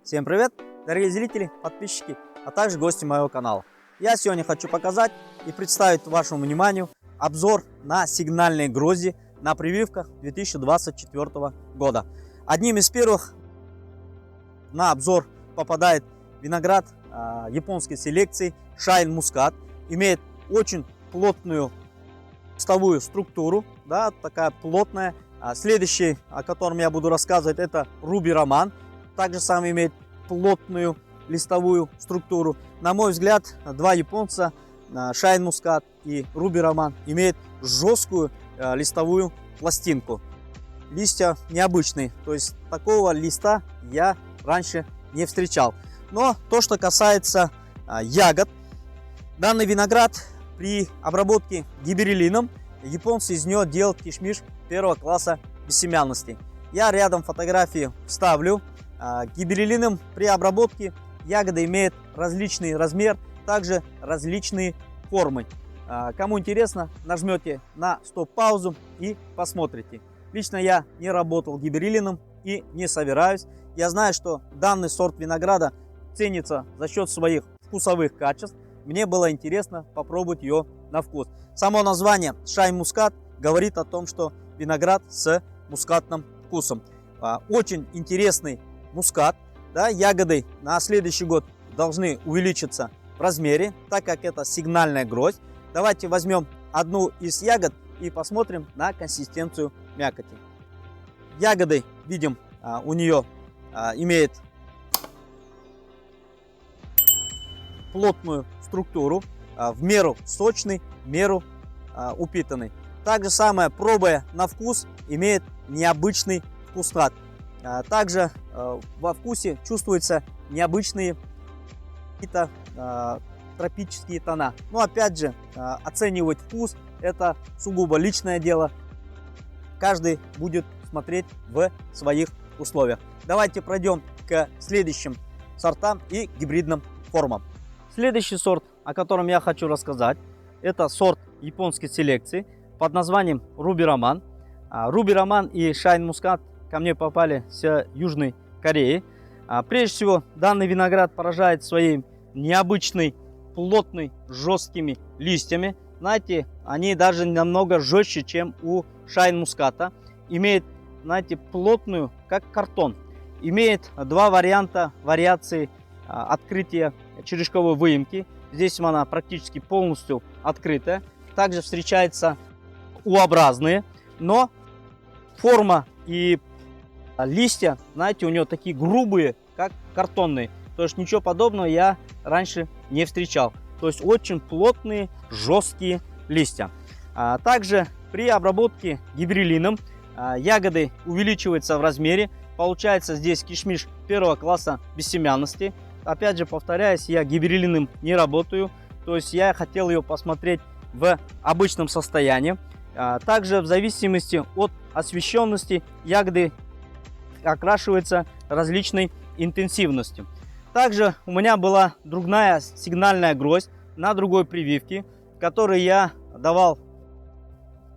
Всем привет, дорогие зрители, подписчики, а также гости моего канала. Я сегодня хочу показать и представить вашему вниманию обзор на сигнальные грозди на прививках 2024 года. Одним из первых на обзор попадает виноград японской селекции Shine Muscat. Имеет очень плотную листовую структуру, да, такая плотная. Следующий, о котором я буду рассказывать, это Ruby Roman. Также сам имеет плотную листовую структуру. На мой взгляд, два японца, Shine Muscat и Ruby Roman, имеют жесткую листовую пластинку. Листья необычные, то есть такого листа я раньше не встречал. Но то, что касается ягод, данный виноград при обработке гиберелином, японцы из него делают кишмиш первого класса бессемянности. Я рядом фотографии вставлю. Гиберелином при обработке ягода имеет различный размер, также различные формы. Кому интересно, нажмете на стоп-паузу и посмотрите. Лично я не работал гиберелином и не собираюсь. Я знаю, что данный сорт винограда ценится за счет своих вкусовых качеств. Мне было интересно попробовать ее на вкус. Само название Shine Muscat говорит о том, что виноград с мускатным вкусом. Очень интересный мускат. Да, ягоды на следующий год должны увеличиться в размере, так как это сигнальная гроздь. Давайте возьмем одну из ягод и посмотрим на консистенцию мякоти. Ягоды, видим, у нее имеет плотную структуру, в меру сочный, в меру упитанный. Так же самое, пробуя на вкус, имеет необычный вкуснат. Также во вкусе чувствуются необычные какие-то тропические тона. Но опять же, оценивать вкус — это сугубо личное дело. Каждый будет смотреть в своих условиях. Давайте пройдем к следующим сортам и гибридным формам. Следующий сорт, о котором я хочу рассказать, это сорт японской селекции под названием Ruby Roman. Ruby Roman и Shine Muscat ко мне попали с Южной Кореи. Прежде всего, данный виноград поражает своей необычной, плотной, жесткими листьями. Знаете, они даже намного жестче, чем у Shine Muscat. Имеет, знаете, плотную, как картон. Имеет два варианта вариации открытия черешковой выемки. Здесь она практически полностью открытая. Также встречаются U-образные, но форма и листья, знаете, у нее такие грубые, как картонные. То есть ничего подобного я раньше не встречал. То есть очень плотные, жесткие листья. Также при обработке гиберелином ягоды увеличиваются в размере. Получается здесь кишмиш первого класса бессемянности. Опять же, повторяюсь, я гиберелином не работаю. То есть я хотел ее посмотреть в обычном состоянии. Также в зависимости от освещенности ягоды окрашиваются различной интенсивностью. Также у меня была другая сигнальная гроздь на другой прививке, которую я давал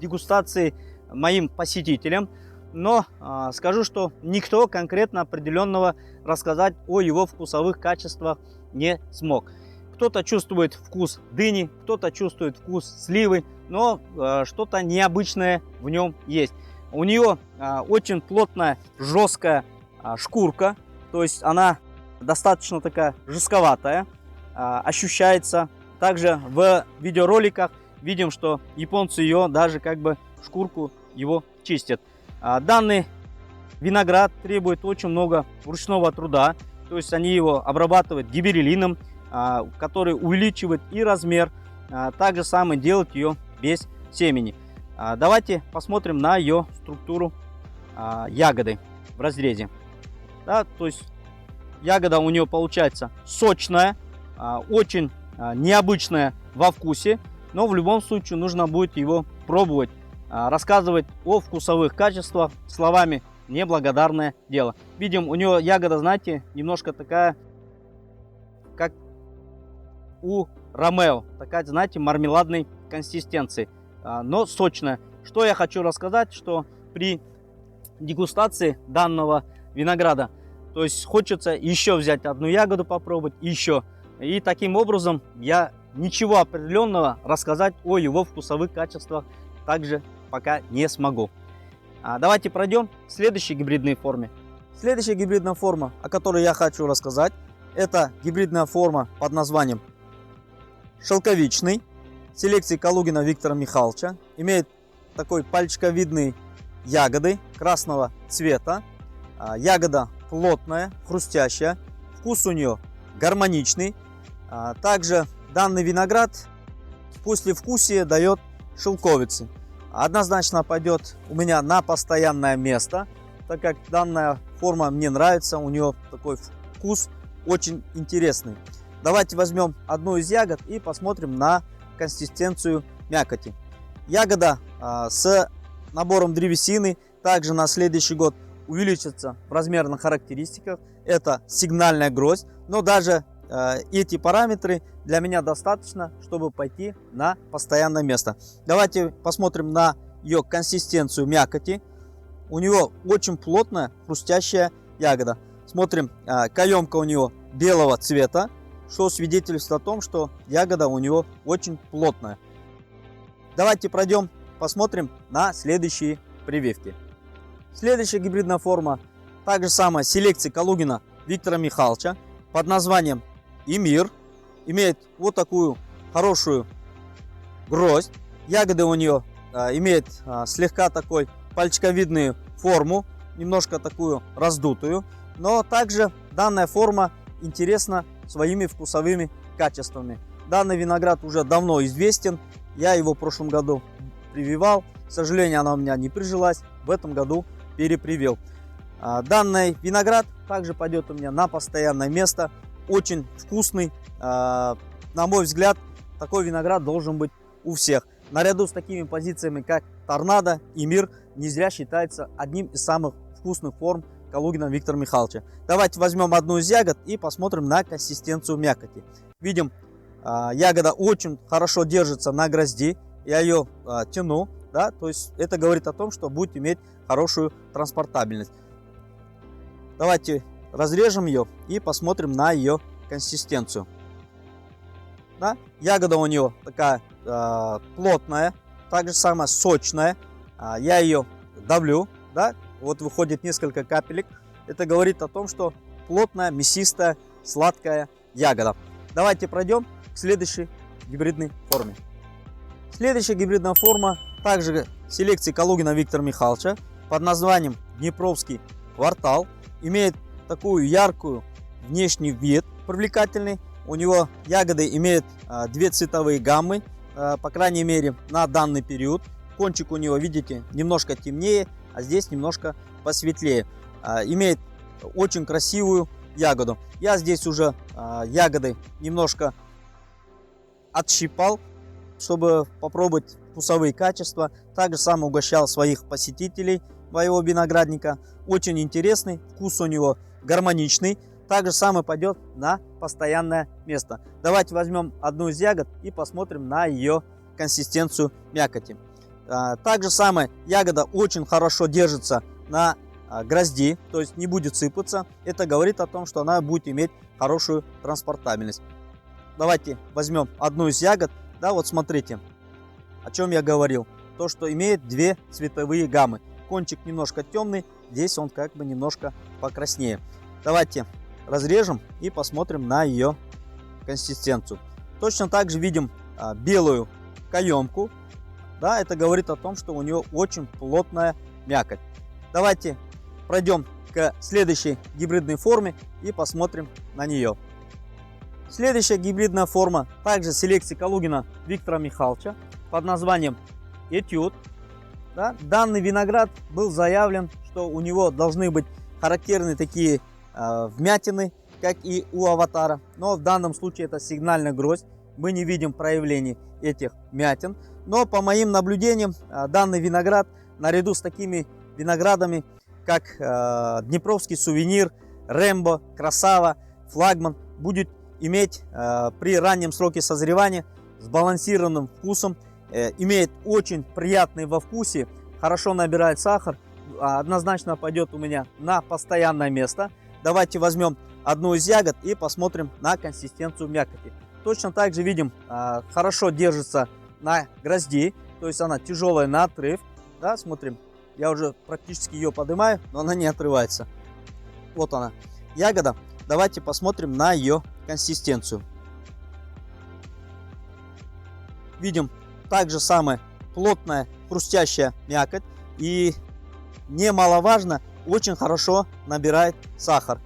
дегустации моим посетителям. Но скажу, что никто конкретно определенного рассказать о его вкусовых качествах не смог. Кто-то чувствует вкус дыни, кто-то чувствует вкус сливы, но что-то необычное в нем есть. У нее очень плотная, жесткая шкурка, то есть она достаточно такая жестковатая, ощущается. Также в видеороликах видим, что японцы ее даже как бы шкурку его чистят. Данный виноград требует очень много ручного труда, то есть они его обрабатывают гиберелином, который увеличивает и размер, также самое делать ее без семени. Давайте посмотрим на ее структуру ягоды в разрезе. Да, то есть ягода у нее получается сочная, очень необычная во вкусе, но в любом случае нужно будет его пробовать. Рассказывать о вкусовых качествах словами неблагодарное дело. Видим, у нее ягода, знаете, немножко такая, как у Ромео, такая, знаете, мармеладной консистенции, но сочная. Что я хочу рассказать, что при дегустации данного винограда То есть хочется еще взять одну ягоду попробовать, еще. И таким образом я ничего определенного рассказать о его вкусовых качествах также пока не смогу. Давайте пройдем к следующей гибридной форме. Следующая гибридная форма, о которой я хочу рассказать, это гибридная форма под названием шелковичный, селекции Калугина Виктора Михайловича. Имеет такой пальчиковидные ягоды красного цвета. Ягода плотная, хрустящая, вкус у нее гармоничный. Также данный виноград после вкусия дает шелковицы. Однозначно пойдет у меня на постоянное место, так как данная форма мне нравится, у нее такой вкус очень интересный. Давайте возьмем одну из ягод и посмотрим на консистенцию мякоти. Ягода с набором древесины также на следующий год увеличится в размерных характеристиках. Это сигнальная гроздь, но даже эти параметры для меня достаточно, чтобы пойти на постоянное место. Давайте посмотрим на ее консистенцию мякоти. У него очень плотная хрустящая ягода. Смотрим, каемка у него белого цвета, что свидетельствует о том, что ягода у него очень плотная. Давайте пройдем, посмотрим на следующие прививки. Следующая гибридная форма, также самая селекции Калугина Виктора Михайловича под названием Эмир. Имеет вот такую хорошую гроздь. Ягоды у нее имеют слегка такой пальчиковидную форму, немножко такую раздутую. Но также данная форма интересна своими вкусовыми качествами. Данный виноград уже давно известен. Я его в прошлом году прививал. К сожалению, она у меня не прижилась. В этом году перепривил. Данный виноград также пойдет у меня на постоянное место. Очень вкусный. На мой взгляд, такой виноград должен быть у всех. Наряду с такими позициями, как Торнадо и Мир, не зря считается одним из самых вкусных форм Калугина Виктора Михайловича. Давайте возьмем одну из ягод и посмотрим на консистенцию мякоти. Видим, ягода очень хорошо держится на грозди. Я ее тяну, да, то есть это говорит о том, что будет иметь хорошую транспортабельность. Давайте разрежем ее и посмотрим на ее консистенцию. Да? Ягода у нее такая плотная, также самая сочная. Я ее давлю, да? Вот выходит несколько капелек. Это говорит о том, что плотная, мясистая, сладкая ягода. Давайте пройдем к следующей гибридной форме. Следующая гибридная форма также селекции Калугина Виктора Михайловича под названием Днепровский квартал. Имеет такую яркую внешний вид, привлекательный. У него ягоды имеют две цветовые гаммы, по крайней мере на данный период. Кончик у него, видите, немножко темнее, а здесь немножко посветлее. Имеет очень красивую ягоду. Я здесь уже ягоды немножко отщипал, чтобы попробовать вкусовые качества. Также сам угощал своих посетителей моего виноградника. Очень интересный, вкус у него гармоничный. Также самое пойдет на постоянное место. Давайте возьмем одну из ягод и посмотрим на ее консистенцию мякоти. Также самое, ягода очень хорошо держится на грозди, то есть не будет сыпаться. Это говорит о том, что она будет иметь хорошую транспортабельность. Давайте возьмем одну из ягод. Да, вот смотрите, о чем я говорил. То, что имеет две цветовые гаммы. Кончик немножко темный, здесь он как бы немножко покраснее. Давайте разрежем и посмотрим на ее консистенцию. Точно так же видим белую каемку. Да, это говорит о том, что у нее очень плотная мякоть. Давайте пройдем к следующей гибридной форме и посмотрим на нее. Следующая гибридная форма также селекции Калугина Виктора Михайловича под названием Этюд. Да, данный виноград был заявлен, что у него должны быть характерны такие вмятины, как и у Аватара. Но в данном случае это сигнальная гроздь. Мы не видим проявлений этих вмятин. Но по моим наблюдениям, данный виноград наряду с такими виноградами, как Днепровский сувенир, Рэмбо, Красава, Флагман, будет иметь при раннем сроке созревания сбалансированным вкусом, имеет очень приятный во вкусе, хорошо набирает сахар, однозначно пойдет у меня на постоянное место. Давайте возьмем одну из ягод и посмотрим на консистенцию мякоти. Точно так же видим, хорошо держится на грозди, то есть она тяжелая на отрыв. Да, смотрим, я уже практически ее поднимаю, но она не отрывается. Вот она, ягода. Давайте посмотрим на ее консистенцию. Видим также самая плотная хрустящая мякоть, и немаловажно, очень хорошо набирает сахар.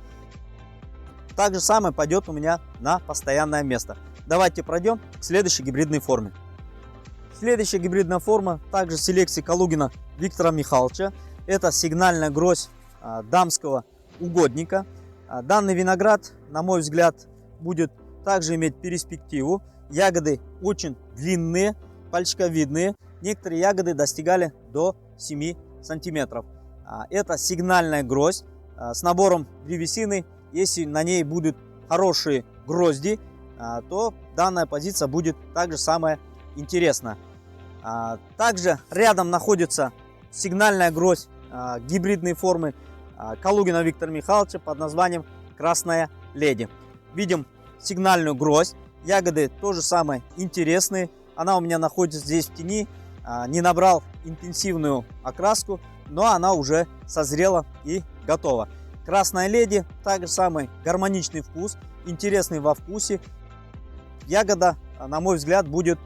Также самое пойдет у меня на постоянное место. Давайте пройдем к следующей гибридной форме. Следующая гибридная форма также селекции Калугина Виктора Михайловича. Это сигнальная гроздь дамского угодника. Данный виноград, на мой взгляд, будет также иметь перспективу. Ягоды очень длинные, пальчиковидные. Некоторые ягоды достигали до 7 сантиметров. Это сигнальная гроздь с набором древесины. Если на ней будут хорошие грозди, то данная позиция будет также самая интересная. Также рядом находится сигнальная гроздь гибридной формы Калугина Виктора Михайловича под названием Красная Леди. Видим сигнальную гроздь. Ягоды тоже самые интересные. Она у меня находится здесь в тени. Не набрал интенсивную окраску, но она уже созрела и готова. Красная Леди, также самый гармоничный вкус, интересный во вкусе. Ягода, на мой взгляд, будет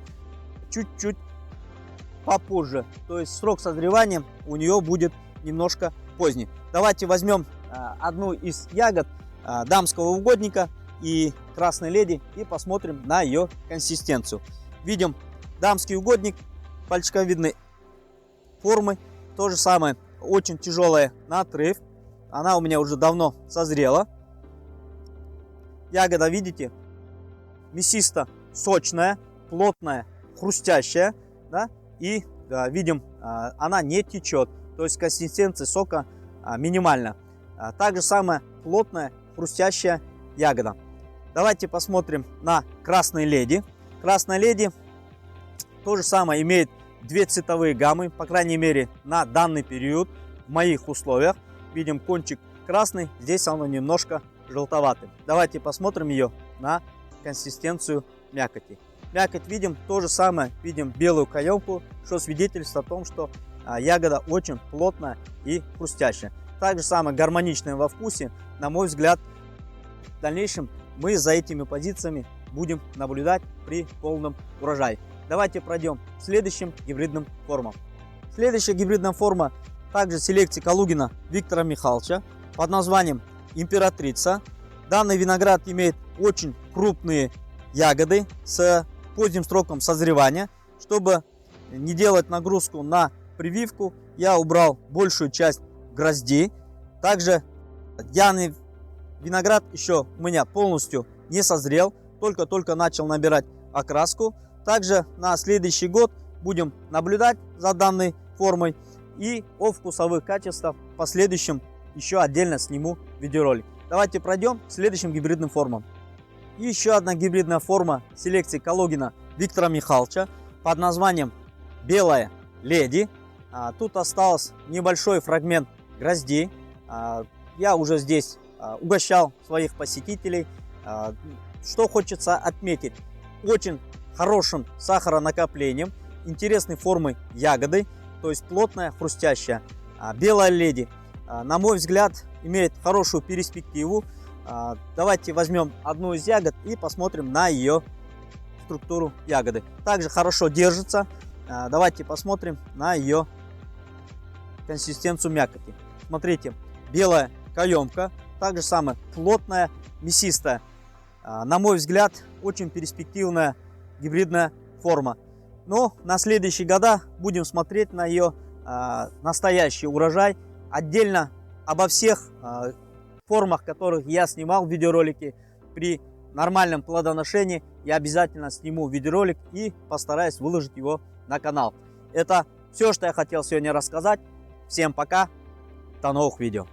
чуть-чуть попозже. То есть срок созревания у нее будет немножко поздний. Давайте возьмем одну из ягод дамского угодника и Красной Леди и посмотрим на ее консистенцию. Видим дамский угодник пальчиковидной формы. То же самое, очень тяжелая на отрыв. Она у меня уже давно созрела. Ягода, видите, мясисто-сочная, плотная, хрустящая. Да? И видим, она не течет. То есть консистенция сока минимальна. Также самая плотная, хрустящая ягода. Давайте посмотрим на Красной Леди. Красная Леди то же самое имеет две цветовые гаммы, по крайней мере на данный период в моих условиях. Видим кончик красный, здесь оно немножко желтоватый. Давайте посмотрим ее на консистенцию мякоти. Мякоть видим то же самое, видим белую каемку, что свидетельствует о том, что ягода очень плотная и хрустящая. Также самое гармоничное во вкусе, на мой взгляд. В дальнейшем мы за этими позициями будем наблюдать при полном урожае. Давайте пройдем к следующим гибридным формам. Следующая гибридная форма также селекции Калугина Виктора Михайловича под названием Императрица. Данный виноград имеет очень крупные ягоды с поздним сроком созревания. Чтобы не делать нагрузку на прививку, я убрал большую часть гроздей. Также данный виноград еще у меня полностью не созрел, только-только начал набирать окраску. Также на следующий год будем наблюдать за данной формой. И о вкусовых качествах в последующем еще отдельно сниму видеоролик. Давайте пройдем к следующим гибридным формам. И еще одна гибридная форма селекции Калугина Виктора Михайловича под названием Белая Леди. Тут остался небольшой фрагмент гроздей. Я уже здесь угощал своих посетителей. Что хочется отметить: очень хорошим сахаронакоплением, интересной формы ягоды. То есть плотная, хрустящая. Белая Леди, на мой взгляд, имеет хорошую перспективу. Давайте возьмем одну из ягод и посмотрим на ее структуру ягоды. Также хорошо держится. Давайте посмотрим на ее консистенцию мякоти. Смотрите, белая каемка, также самая плотная, мясистая. На мой взгляд, очень перспективная гибридная форма. Но на следующие года будем смотреть на ее настоящий урожай. Отдельно обо всех формах, которых я снимал в видеоролике, при нормальном плодоношении я обязательно сниму видеоролик и постараюсь выложить его на канал. Это все, что я хотел сегодня рассказать. Всем пока, до новых видео.